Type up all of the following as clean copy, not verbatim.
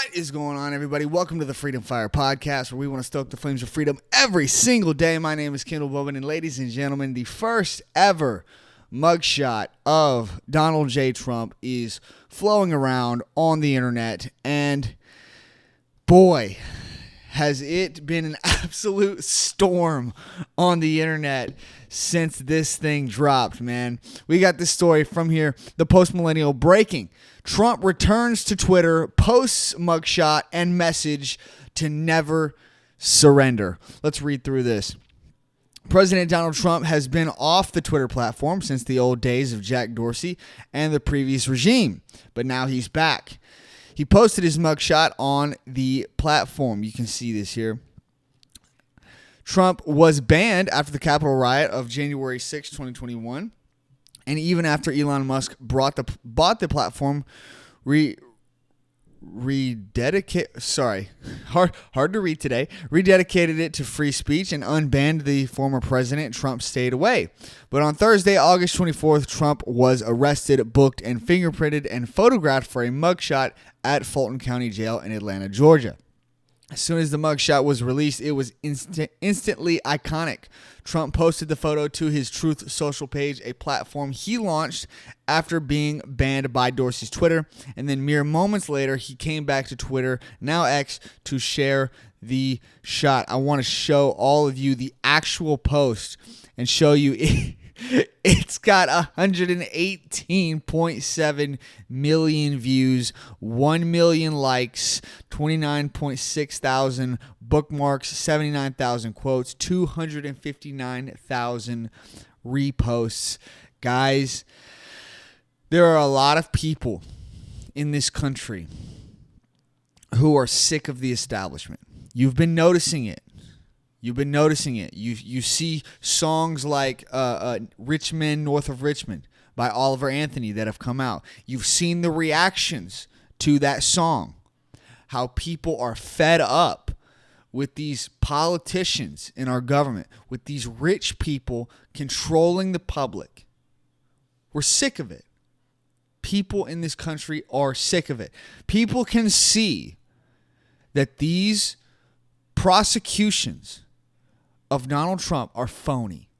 What is going on, everybody? Welcome to the Freedom Fire Podcast, where we want to stoke the flames of freedom every single day. My name is Kendall Bowman, and ladies and gentlemen, the first ever mugshot of Donald J. Trump is flowing around on the internet, and boy, has it been an absolute storm on the internet since this thing dropped, man. We got this story from here, the Post-Millennial breaking. Trump returns to Twitter, posts mugshot and message to never surrender. Let's read through this. President Donald Trump has been off the Twitter platform since the old days of Jack Dorsey and the previous regime, but now he's back. He posted his mugshot on the platform. You can see this here. Trump was banned after the Capitol riot of January 6, 2021. And even after Elon Musk bought the platform, rededicated it to free speech and unbanned the former president, Trump stayed away. But on Thursday, August 24th, Trump was arrested, booked, and fingerprinted and photographed for a mugshot at Fulton County Jail in Atlanta, Georgia. As soon as the mugshot was released, it was instantly iconic. Trump posted the photo to his Truth Social page, a platform he launched after being banned by Dorsey's Twitter. And then mere moments later, he came back to Twitter, now X, to share the shot. I want to show all of you the actual post and show you it's got 118.7 million views, 1 million likes, 29.6 thousand bookmarks, 79,000 quotes, 259,000 reposts. Guys, there are a lot of people in this country who are sick of the establishment. You've been noticing it. You see songs like Richmond, North of Richmond by Oliver Anthony that have come out. You've seen the reactions to that song, how people are fed up with these politicians in our government, with these rich people controlling the public. We're sick of it. People in this country are sick of it. People can see that these prosecutions of Donald Trump are phony.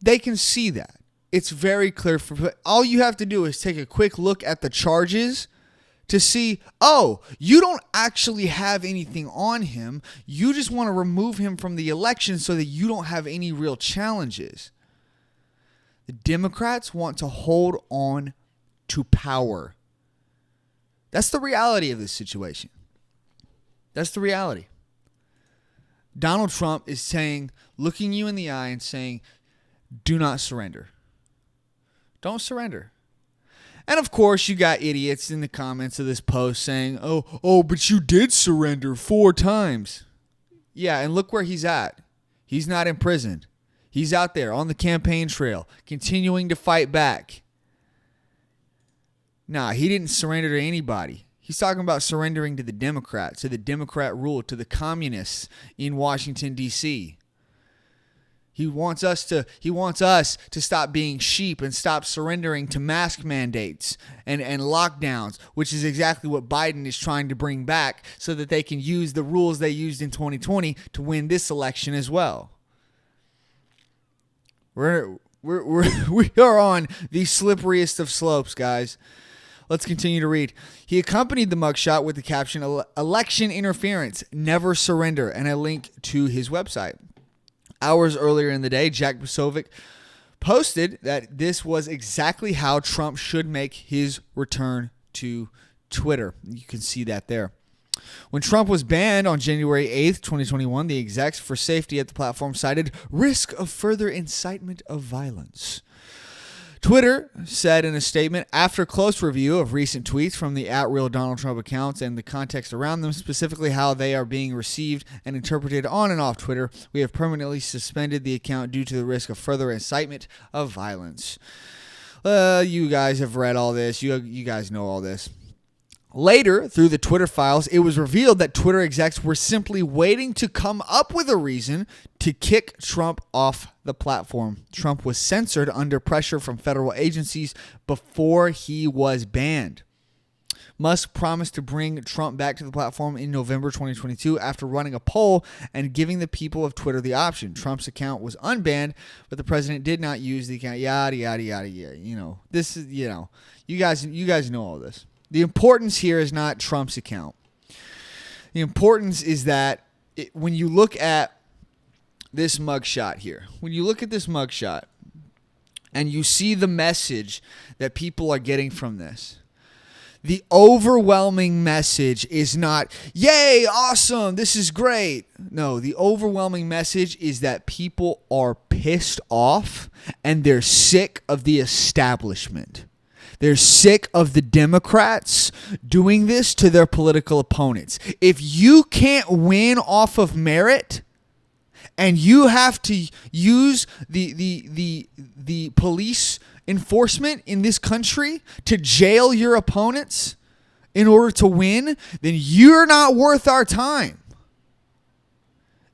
They can see that. It's very clear. All you have to do is take a quick look at the charges to see, oh, you don't actually have anything on him. You just want to remove him from the election so that you don't have any real challenges. The Democrats want to hold on to power. That's the reality of this situation. That's the reality. Donald Trump is saying, looking you in the eye and saying, do not surrender. Don't surrender. And of course, you got idiots in the comments of this post saying, oh, but you did surrender 4 times. Yeah, and look where he's at. He's not in prison. He's out there on the campaign trail, continuing to fight back. Nah, he didn't surrender to anybody. He's talking about surrendering to the Democrats, to the Democrat rule, to the communists in Washington, D.C. He wants us to stop being sheep and stop surrendering to mask mandates and lockdowns, which is exactly what Biden is trying to bring back so that they can use the rules they used in 2020 to win this election as well. We are on the slipperiest of slopes, guys. Let's continue to read. He accompanied the mugshot with the caption, "Election interference, never surrender," and a link to his website. Hours earlier in the day, Jack Posobiec posted that this was exactly how Trump should make his return to Twitter. You can see that there. When Trump was banned on January 8th, 2021, the execs for safety at the platform cited risk of further incitement of violence. Twitter said in a statement, after close review of recent tweets from the @RealDonaldTrump accounts and the context around them, specifically how they are being received and interpreted on and off Twitter, we have permanently suspended the account due to the risk of further incitement of violence. You guys have read all this. You guys know all this. Later, through the Twitter files, it was revealed that Twitter execs were simply waiting to come up with a reason to kick Trump off the platform. Trump was censored under pressure from federal agencies before he was banned. Musk promised to bring Trump back to the platform in November 2022 after running a poll and giving the people of Twitter the option. Trump's account was unbanned, but the president did not use the account. Yada, yada, yada, yada. This is, you guys know all this. The importance here is not Trump's account. The importance is that when you look at this mugshot here, and you see the message that people are getting from this, the overwhelming message is not, yay, awesome, this is great. No, the overwhelming message is that people are pissed off and they're sick of the establishment. They're sick of the Democrats doing this to their political opponents. If you can't win off of merit and you have to use the police enforcement in this country to jail your opponents in order to win, then you're not worth our time.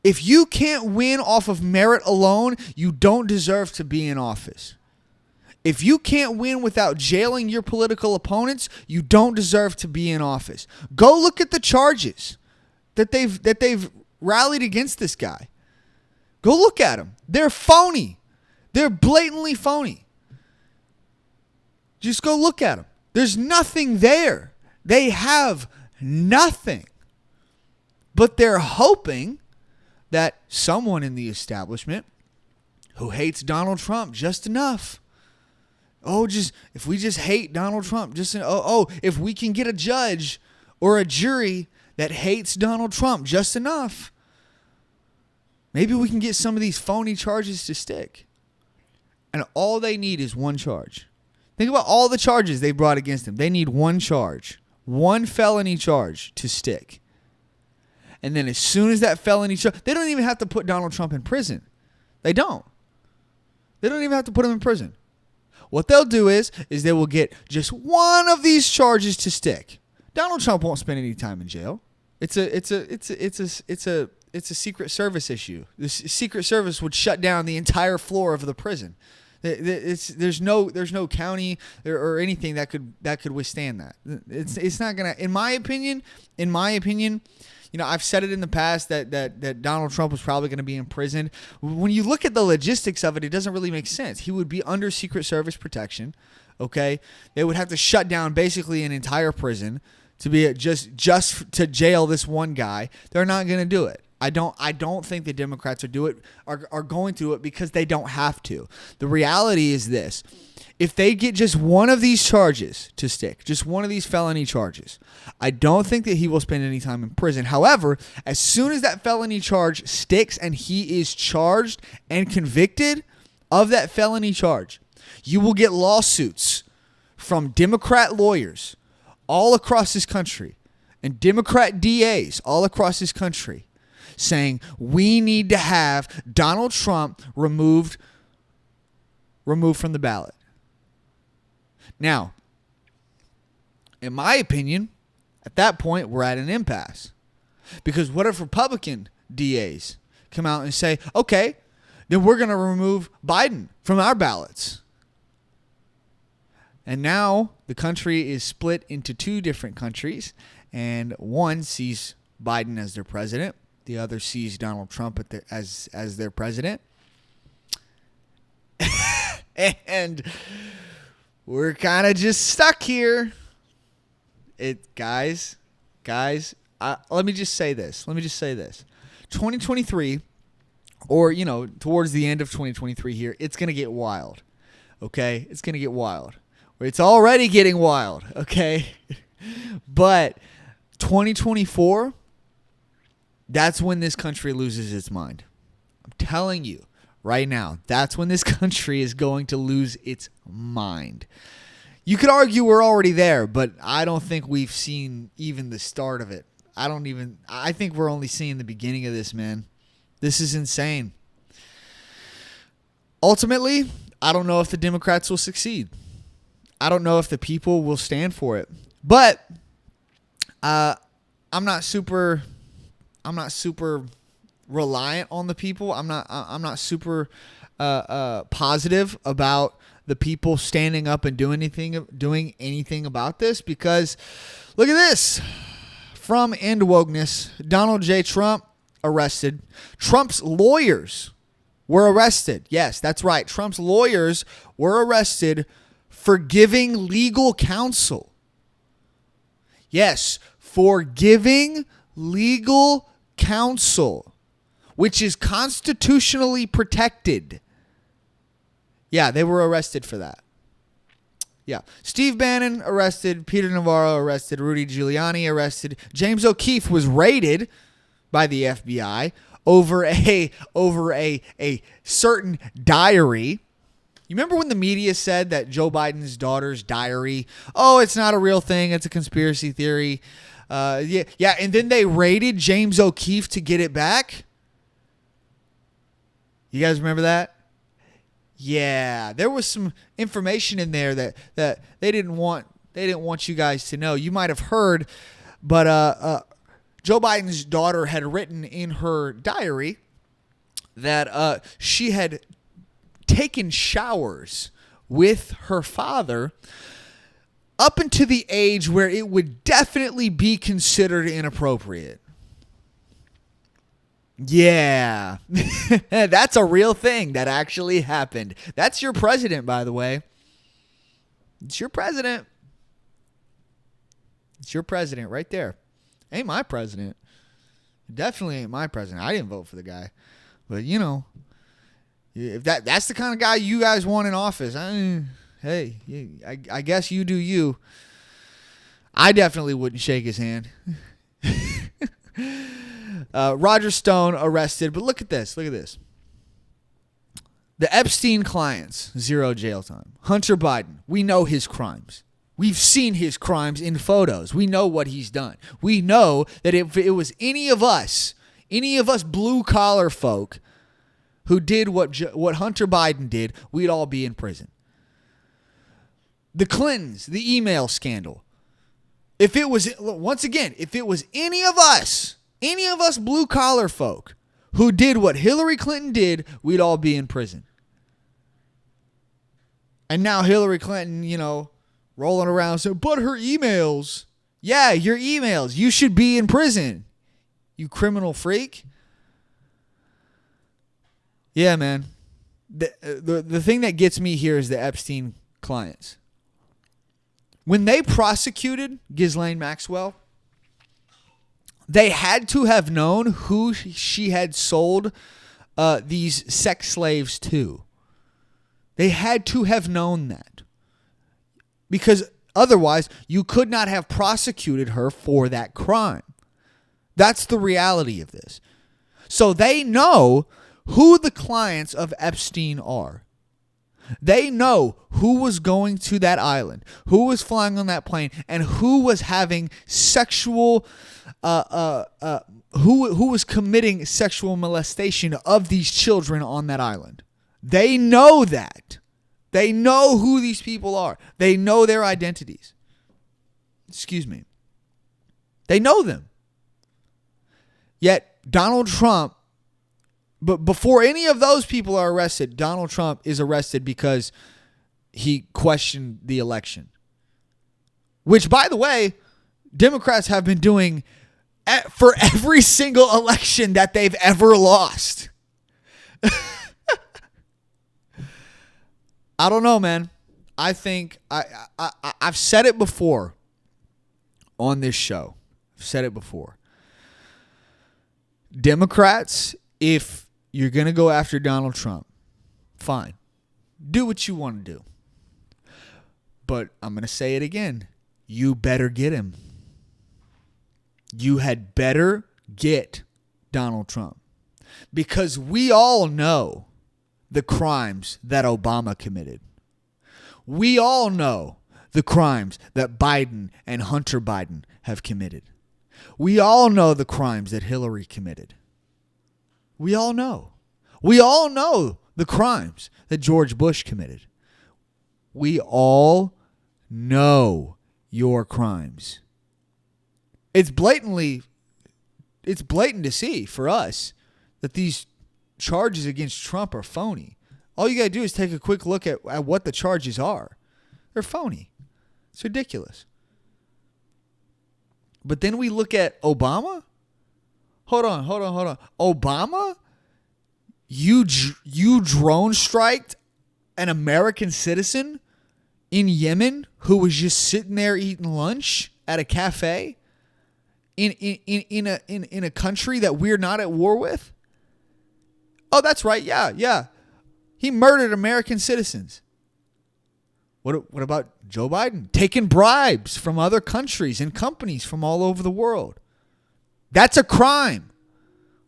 If you can't win off of merit alone, you don't deserve to be in office. If you can't win without jailing your political opponents, you don't deserve to be in office. Go look at the charges that they've rallied against this guy. Go look at them. They're phony. They're blatantly phony. Just go look at them. There's nothing there. They have nothing. But they're hoping that someone in the establishment who hates Donald Trump just enough. If we just hate Donald Trump, if we can get a judge or a jury that hates Donald Trump just enough, maybe we can get some of these phony charges to stick. And all they need is one charge. Think about all the charges they brought against him. They need one charge, one felony charge to stick. And then as soon as that felony charge, they don't even have to put Donald Trump in prison. They don't. They don't even have to put him in prison. What they'll do is they will get just one of these charges to stick. Donald Trump won't spend any time in jail. It's a Secret Service issue. The Secret Service would shut down the entire floor of the prison. There's no county or anything that could withstand that. It's not gonna. In my opinion, I've said it in the past that Donald Trump was probably going to be imprisoned. When you look at the logistics of it, it doesn't really make sense. He would be under Secret Service protection. Okay, they would have to shut down basically an entire prison to be just to jail this one guy. They're not going to do it. I don't think the Democrats are going to do it because they don't have to. The reality is this. If they get just one of these charges to stick, just one of these felony charges, I don't think that he will spend any time in prison. However, as soon as that felony charge sticks and he is charged and convicted of that felony charge, you will get lawsuits from Democrat lawyers all across this country and Democrat DAs all across this country saying we need to have Donald Trump removed from the ballot. Now, in my opinion, at that point, we're at an impasse. Because what if Republican DAs come out and say, okay, then we're going to remove Biden from our ballots? And now the country is split into two different countries, and one sees Biden as their president. The other sees Donald Trump as their president. And we're kind of just stuck here. Guys, let me just say this. 2023, or, towards the end of 2023 here, it's going to get wild. Okay? It's going to get wild. It's already getting wild. Okay? But 2024, that's when this country loses its mind. I'm telling you right now, that's when this country is going to lose its mind. You could argue we're already there, but I don't think we've seen even the start of it. I think we're only seeing the beginning of this, man. This is insane. Ultimately, I don't know if the Democrats will succeed. I don't know if the people will stand for it. But I'm not super reliant on the people. I'm not super positive about the people standing up and doing anything about this, because look at this. From End Wokeness, Donald J. Trump arrested. Trump's lawyers were arrested. Yes, that's right. Trump's lawyers were arrested for giving legal counsel. Yes, for giving legal counsel, which is constitutionally protected. Yeah, they were arrested for that. Yeah. Steve Bannon arrested. Peter Navarro arrested. Rudy Giuliani arrested. James O'Keefe was raided by the FBI over a certain diary. You remember when the media said that Joe Biden's daughter's diary, oh, it's not a real thing, it's a conspiracy theory. Yeah, and then they raided James O'Keefe to get it back? You guys remember that? Yeah, there was some information in there that they didn't want you guys to know. You might have heard, but Joe Biden's daughter had written in her diary that she had taken showers with her father up into the age where it would definitely be considered inappropriate. Yeah, that's a real thing that actually happened. That's your president, by the way. It's your president. It's your president right there. Ain't my president. Definitely ain't my president. I didn't vote for the guy. But, you know, if that's the kind of guy you guys want in office, hey, I guess you do you. I definitely wouldn't shake his hand. Roger Stone arrested, but look at this. Look at this. The Epstein clients, 0 jail time. Hunter Biden, we know his crimes. We've seen his crimes in photos. We know what he's done. We know that if it was any of us blue collar folk who did what Hunter Biden did, we'd all be in prison. The Clintons, the email scandal. If it was any of us blue collar folk who did what Hillary Clinton did, we'd all be in prison. And now Hillary Clinton, rolling around saying, but her emails. Yeah, your emails. You should be in prison, you criminal freak. Yeah, man. The thing that gets me here is the Epstein clients. When they prosecuted Ghislaine Maxwell, they had to have known who she had sold these sex slaves to. They had to have known that. Because otherwise, you could not have prosecuted her for that crime. That's the reality of this. So they know who the clients of Epstein are. They know who was going to that island, who was flying on that plane, and who was having sexual, who was committing sexual molestation of these children on that island. They know that. They know who these people are. They know their identities. Excuse me. They know them. Yet Donald Trump, but before any of those people are arrested, Donald Trump is arrested because he questioned the election. Which, by the way, Democrats have been doing for every single election that they've ever lost. I don't know, man. I think I've said it before on this show. I've said it before. Democrats, if you're going to go after Donald Trump, fine. Do what you want to do. But I'm going to say it again. You better get him. You had better get Donald Trump. Because we all know the crimes that Obama committed. We all know the crimes that Biden and Hunter Biden have committed. We all know the crimes that Hillary committed. We all know. We all know the crimes that George Bush committed. We all know your crimes. It's blatant to see for us that these charges against Trump are phony. All you got to do is take a quick look at what the charges are. They're phony. It's ridiculous. But then we look at Obama. Hold on. Obama? You drone striked an American citizen in Yemen who was just sitting there eating lunch at a cafe in a country that we're not at war with? Oh, that's right. Yeah. He murdered American citizens. What about Joe Biden? Taking bribes from other countries and companies from all over the world. That's a crime.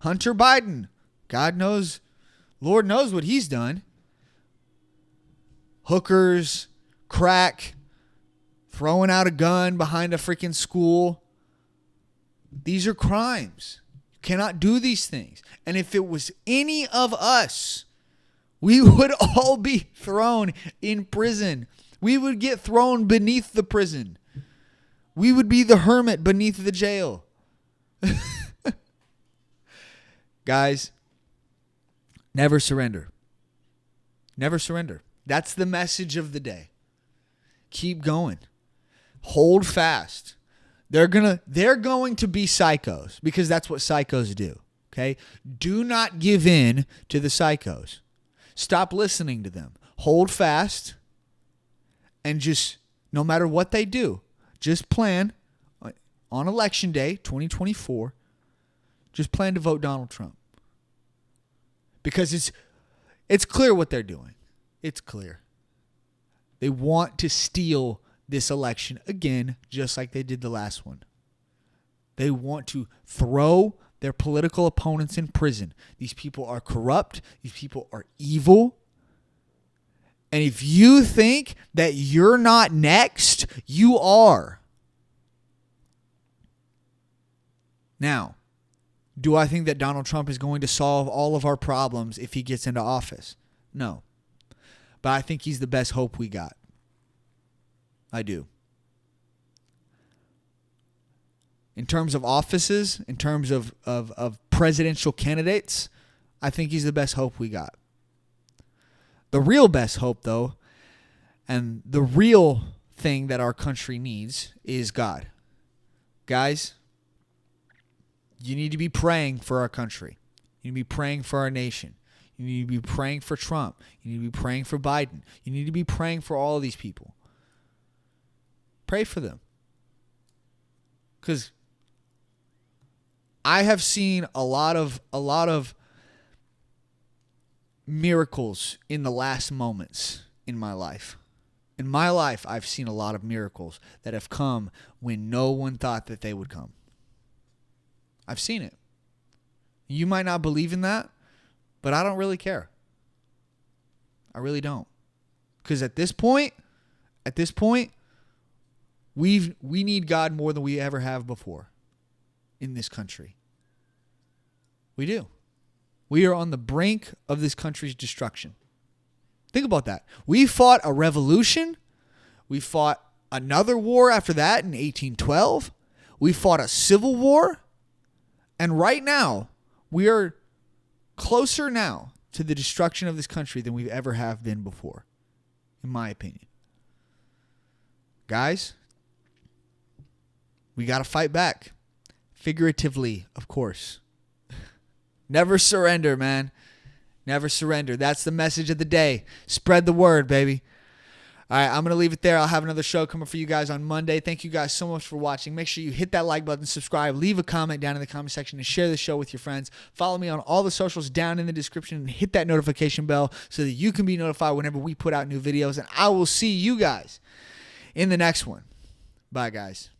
Hunter Biden, God knows, Lord knows what he's done. Hookers, crack, throwing out a gun behind a freaking school. These are crimes. You cannot do these things. And if it was any of us, we would all be thrown in prison. We would get thrown beneath the prison. We would be the hermit beneath the jail. Guys, never surrender. Never surrender. That's the message of the day. Keep going. Hold fast. They're going to be psychos because that's what psychos do. Okay? Do not give in to the psychos. Stop listening to them. Hold fast and just, no matter what they do, just plan on election day 2024. Just plan to vote Donald Trump. Because it's clear what they're doing. It's clear. They want to steal this election again, just like they did the last one. They want to throw their political opponents in prison. These people are corrupt. These people are evil. And if you think that you're not next, you are. Now, do I think that Donald Trump is going to solve all of our problems if he gets into office? No. But I think he's the best hope we got. I do. In terms of offices, in terms of presidential candidates, I think he's the best hope we got. The real best hope, though, and the real thing that our country needs is God. Guys, you need to be praying for our country. You need to be praying for our nation. You need to be praying for Trump. You need to be praying for Biden. You need to be praying for all of these people. Pray for them. Because I have seen a lot of miracles in the last moments in my life. In my life, I've seen a lot of miracles that have come when no one thought that they would come. I've seen it. You might not believe in that, but I don't really care. I really don't. Because at this point, we need God more than we ever have before in this country. We do. We are on the brink of this country's destruction. Think about that. We fought a revolution. We fought another war after that in 1812. We fought a civil war. And right now, we are closer now to the destruction of this country than we've ever have been before, in my opinion. Guys, we got to fight back. Figuratively, of course. Never surrender, man. Never surrender. That's the message of the day. Spread the word, baby. All right, I'm going to leave it there. I'll have another show coming for you guys on Monday. Thank you guys so much for watching. Make sure you hit that like button, subscribe, leave a comment down in the comment section, and share the show with your friends. Follow me on all the socials down in the description and hit that notification bell so that you can be notified whenever we put out new videos. And I will see you guys in the next one. Bye, guys.